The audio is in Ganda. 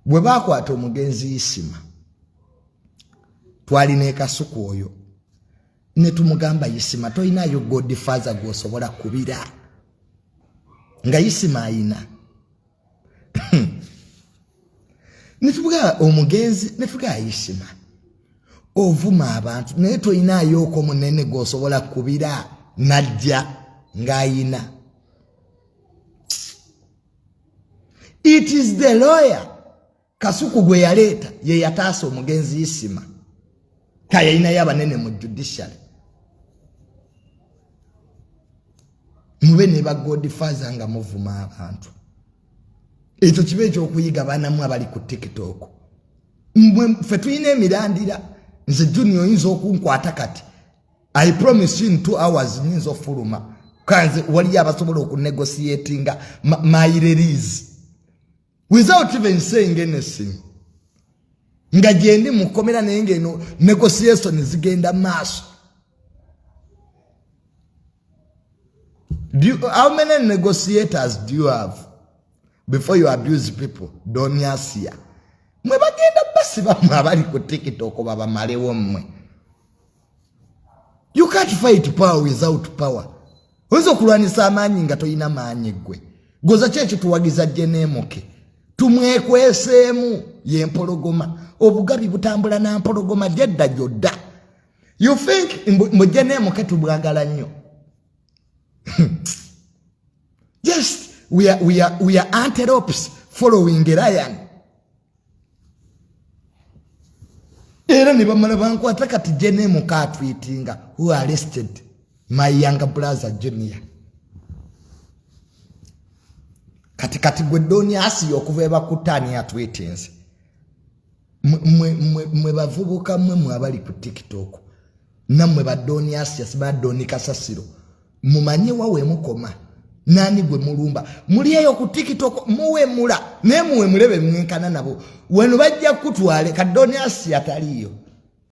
bwe bakwata omugenzi Isima twalina ekasuku oyo ne tumugamba Isima toyinayo godfather gwosobola kubira nga Isima ayina netubuga omugenzi netuga Isima ovuma abantu naye toyinayo oko munene gwosobola kubira najja ngayina. It is the lawyer kasuku gwe yaleta ye yataasa omugenzi Isima kayina yabanene mu judiciary mube ne ba godfather nga muvuma abantu ekyo kibe ekyokuyiga banamu abali ku TikTok mwe fe tuyina emirandira nze junior yinza okunkwata kati I promise you in 2 hours nyinza ofuluma kanze wali abasobola okunegotiatinga my release without even saying anything nga jendi mukomera nenge no negotiation zigenda maso. How many negotiators do you have before you abuse people? Don't you see? Mwe bagenda basi bamwe abali ku TikTok baba malewo mmwe. You can't fight power without power. Ozo kulwanisa amanyi nga toyina manyi gwe. Goza chechi tuwagiza jenemoke. Tumwekwesemu ye mpologoma. Obugabi butambula na mpologoma jedda jodda. You think mjenemoke tubwagala nnyo. Just we are antelopes following a lion. Era ne bamala bankwata kati jenemoka tweetinga who arrested my younger brother Junior. Kati gwedoni asi okuveba kutani ya tweetings. Mwe bavubuka mwe abali ku TikTok. Na mwe badoni asi yasiba doni kasasiro. Mumanye wawe mukoma. Nani gwe mulumba. Muliyeyo ku TikTok muwe mula. Ne muwe mulebe mwenkana nabo. Wenu bajja kutwale kadoni asi ataliyo.